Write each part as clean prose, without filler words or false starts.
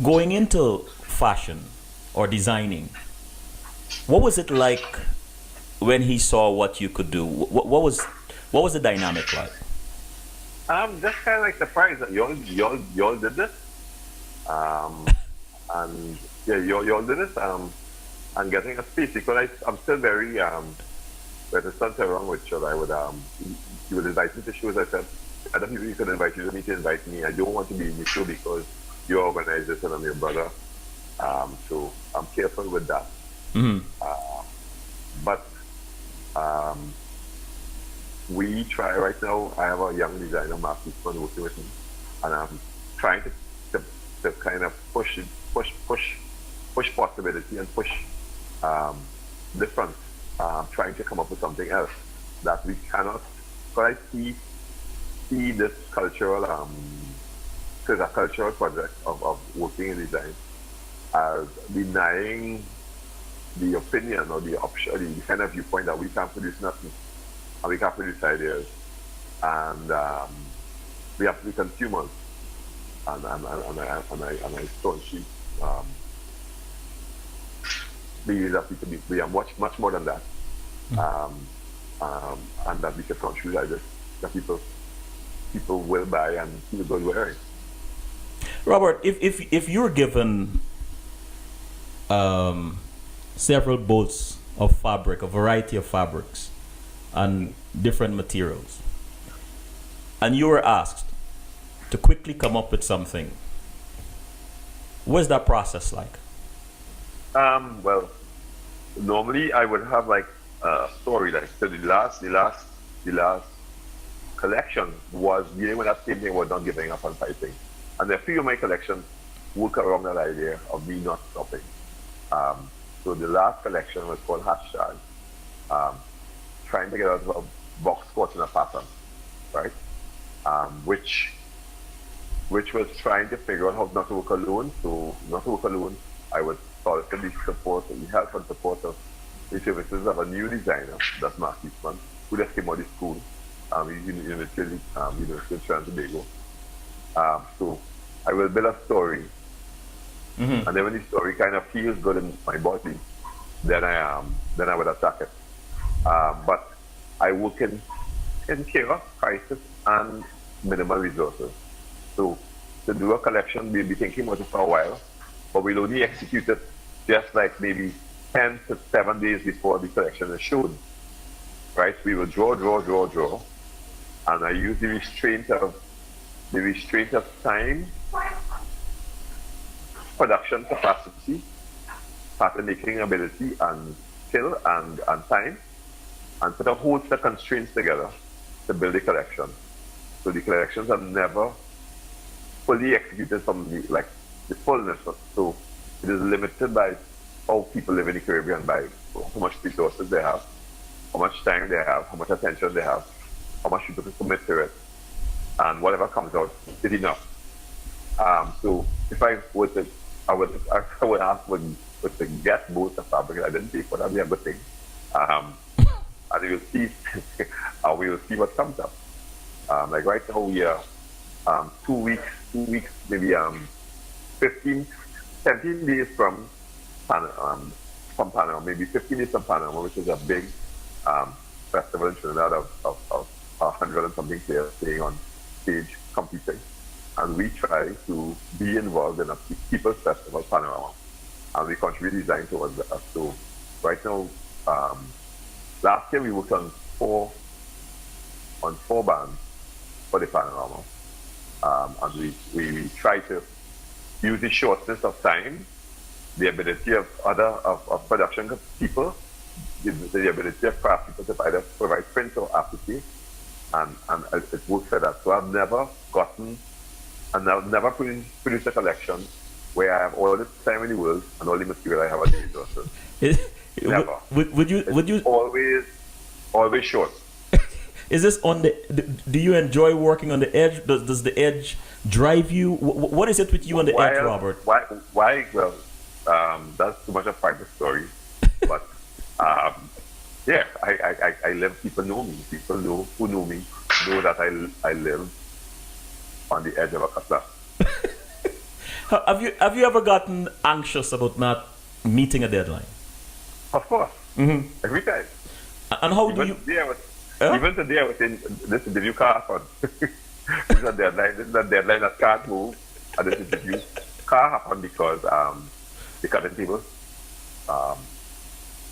Going into fashion or designing, what was it like when he saw what you could do? What was the dynamic like? Just kind of like surprised that y'all did this. Um, and yeah, y'all did this. And getting a space because I'm still very reticent around with you. I would he would invite me to shows. I said, I don't think you could invite me to invite me. I don't want to be in the show because you organize this and I'm your brother. So I'm careful with that. Hmm. But um, we try right now. I have a young designer, Mark Eastman, working with me, and I'm trying to kind of push possibility and push um, different. Trying to come up with something else that we cannot. But I see this cultural because a cultural project of working in design as denying the opinion or the option, the kind of viewpoint that we can't produce nothing and we can't produce ideas, and we have to be consumers. And I staunchly believe that we are much more than that, um, and that we can contribute ideas that people will buy and feel good wearing. Robert, if you're given um, several bolts of fabric, a variety of fabrics, and different materials, and you were asked to quickly come up with something, what's that process like? Well, normally I would have like a story. Like so, the last collection was dealing with that same thing. Was not giving up on fighting, and a few of my collections work around that idea of me not stopping. So the last collection was called hashtag, um, trying to get out of a box caught in a pattern, right? Which was trying to figure out how not to work alone. So not to work alone, I would solicit the support, the help and support of the services of a new designer, that's Mark Eastman, who just came out of school, University of Trinidad and Tobago. So I will build a story, Hmm. and then when the story kind of feels good in my body, then I would attack it. But I work in chaos, crisis, and minimal resources. So to do a collection, we'll be thinking about it for a while, but we'll only execute it just like maybe 10 to 7 days before the collection is shown, right? We will draw, and I use the restraint of time, production capacity, pattern making ability, and skill and time, and put a whole set of constraints together to build a collection. So the collections are never fully executed from the fullness. So it is limited by how people live in the Caribbean, by how much resources they have, how much time they have, how much attention they have, how much people can commit to it, and whatever comes out is enough. So if I were to, I would ask would to get both the fabric. I didn't pay for that. Be a good thing. Um, and we will see, we will see what comes up. Like right now we are 2 weeks, maybe 15, 17 days from Panama, maybe 15 days from Panama, which is a big festival in Trinidad of 100 and something players playing on stage competing. and we try to be involved in a people's festival panorama, and we contribute design towards that. So right now, last year we worked on four bands for the panorama, and we try to use the shortness of time, the ability of production people, the ability of craft people to either provide print or applique, and it works for that. So I've never produced a collection where I have all the time in the world and all the material I have at the resources. Never. Would you always short. Is this on the? Do you enjoy working on the edge? Does the edge drive you? What is it with you on the edge, Robert? Why? Well, that's too much of a private story. But yeah, I live. People know me. People who know me know that I live on the edge of a cutlass. Have you ever gotten anxious about not meeting a deadline? Of course. Mm-hmm. Every time. And how do you? Even today, I was in this interview car on. This is a deadline that can't move. And this interview car happened because the cutting table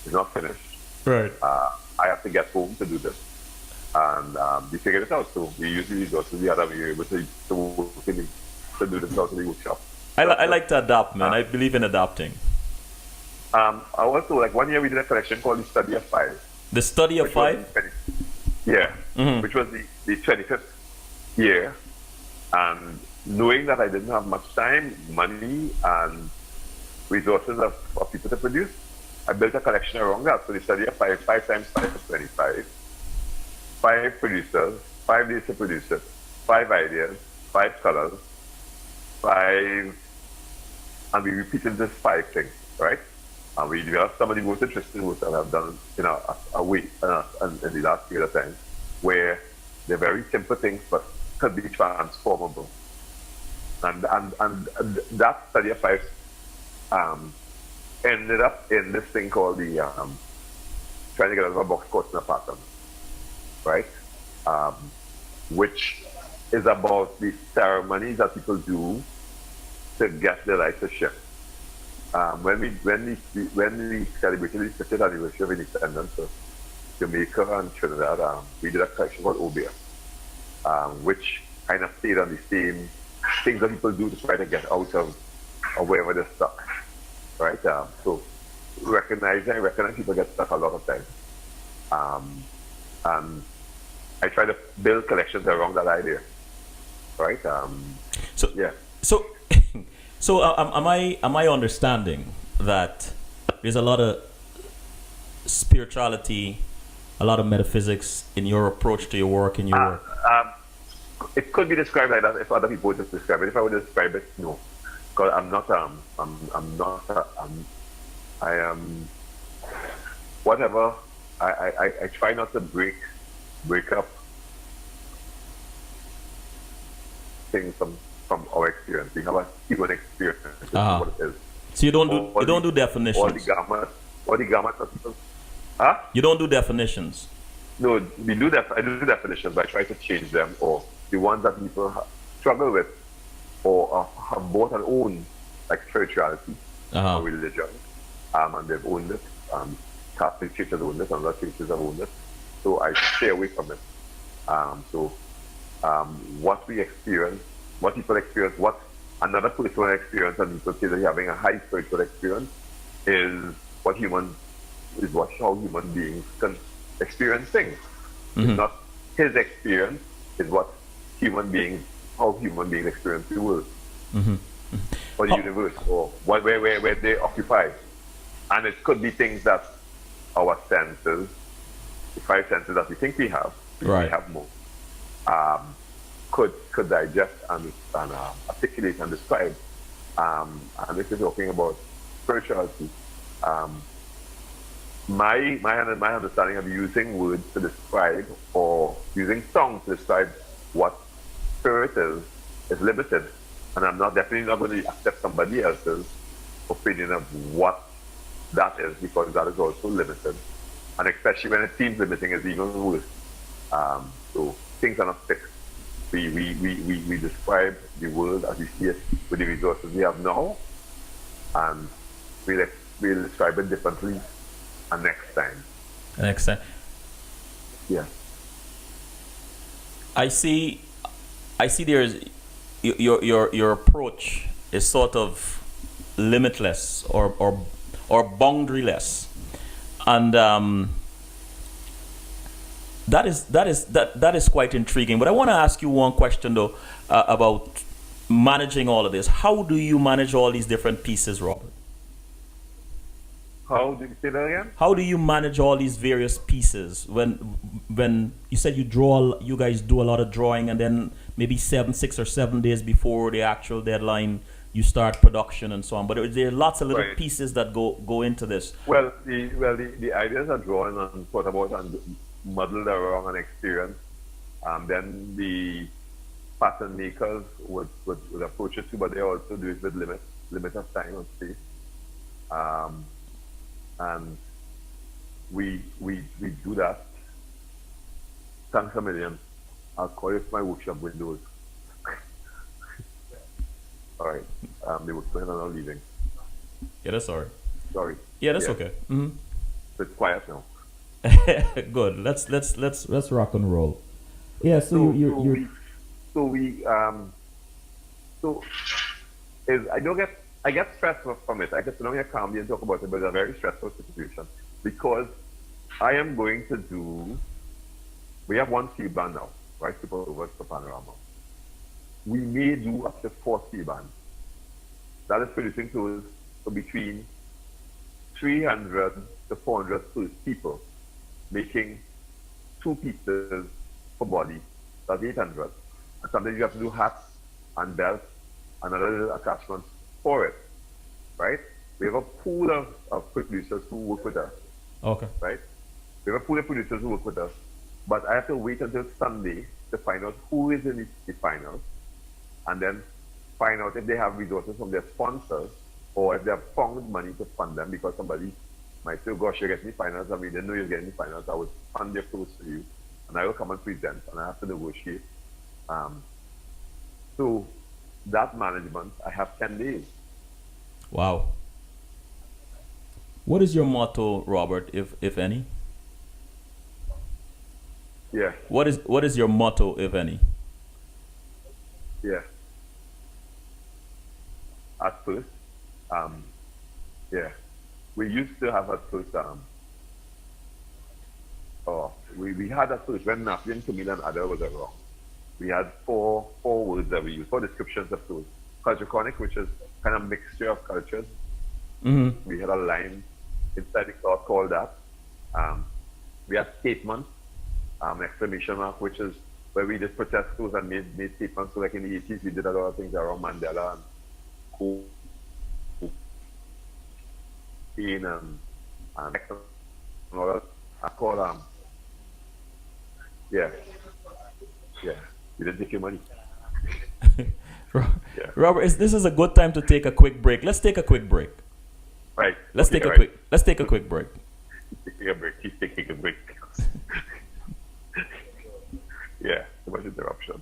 is not finished. Right. I have to get home to do this. And we figured it out. So we use the resources we had and we were able to do this out in the workshop. I like to adapt, man. I believe in adapting. I also, like 1 year we did a collection called The Study of Five. The Study of Five? Yeah, mm-hmm. Which was the 25th year. And knowing that I didn't have much time, money, and resources of people to produce, I built a collection around that. So The Study of Five, 5 times 5 is 25. 5 producers, 5 days to produce it, 5 ideas, 5 colors, 5, and we repeated this 5 things, right? And we developed some of the most interesting work that I've done in a way in the last period of time, where they're very simple things but could be transformable. And that Study of Five ended up in this thing called the trying to get out of a box caught in a pattern, right? Which is about the ceremonies that people do to get their life to shift. When we celebrated the 50th anniversary of independence of Jamaica and Trinidad, we did a collection called Obia, which kind of stayed on the same things that people do to try to get out of wherever they're stuck, right? So I recognize people get stuck a lot of times, and I try to build collections around that idea, right? So am I understanding that there's a lot of spirituality, a lot of metaphysics in your approach to your work, in your work? It could be described like that if other people would describe it. If I would describe it, no, because I am whatever. I try not to break up things from our experience. We have a human experience. What it is. So you don't do definitions. All the gamuts of people. Huh? You don't do definitions. No, we do I do definitions, but I try to change them, or the ones that people struggle with, or have bought and owned, like spirituality or religion, and they've owned it. Catholic churches owned it, and other churches have owned it. So I stay away from it. What we experience, what people experience, what another person experience, and people say that you're having a high spiritual experience, is how human beings can experience things. Mm-hmm. It's not his experience, it's how human beings experience the world, mm-hmm. or the universe, or where they occupy. And it could be things that our senses, the 5 senses that we think we have, right. we have more, could digest and articulate and describe. And this is talking about spirituality. My understanding of using words to describe, or using songs to describe what spirit is limited. And I'm definitely not going to accept somebody else's opinion of what that is, because that is also limited. And especially when it seems limiting, is even worse. So things are not fixed. We describe the world as we see it with the resources we have now, and we'll describe it differently next time. Next time. Yeah. I see. There's your approach is sort of limitless or boundaryless, and that is quite intriguing. But I want to ask you one question though about managing all of this. How do you manage all these different pieces, Robert? How do you say that again? How do you manage all these various pieces when you said you guys do a lot of drawing, and then maybe 6 or 7 days before the actual deadline you start production and so on, but there are lots of little Right. pieces that go into this. Well, the ideas are drawn and thought about and muddled around and experienced. Then the pattern makers would approach it too, but they also do it with limit of time and space. And we do that. Thanks a million. I'll call it my workshop windows. All right. The workmen are now leaving. Yeah, that's all right. Sorry. Yeah, that's okay. Mm-hmm. So it's quiet now. Good. Let's rock and roll. Yeah. So you I get stressed from it. I get to know here calmly and talk about it, but it's a very stressful situation because I am going to do. We have one field band now, right? Super over for Panorama. We may do up to 4 field bands. That is producing tools for between 300 to 400 people, making 2 pieces per body. That's 800. And sometimes you have to do hats and belts and other little attachments for it, right? We have a pool of producers who work with us, okay. right? We have a pool of producers who work with us, but I have to wait until Sunday to find out who is in the finals, and then find out if they have resources from their sponsors or if they have found money to fund them, because somebody might say, oh, gosh, you're getting the finals, and we didn't know you're getting the finals. I would fund your clothes for you, and I will come and present, and I have to negotiate. So that management, I have 10 days. Wow. What is your motto, Robert, if any? Yeah, What is your motto, if any? yeah. At first, yeah, we used to have at first, we had at first, when Napoleon, Camille, and Ada was around, we had four words that we used, 4 descriptions of tools. Culture-chronic, which is kind of mixture of cultures. Mm-hmm. We had a line inside the cloth called that. We had statement, exclamation mark, which is where we just protest tools and made statements. So like in the 80s, we did a lot of things around Mandela and in and all that. I call yeah. You didn't take your money. Yeah. Robert, this is a good time to take a quick break. Let's take a quick break. Right. Let's take a quick break. Taking a break. He's taking a break. Yeah, too much interruption.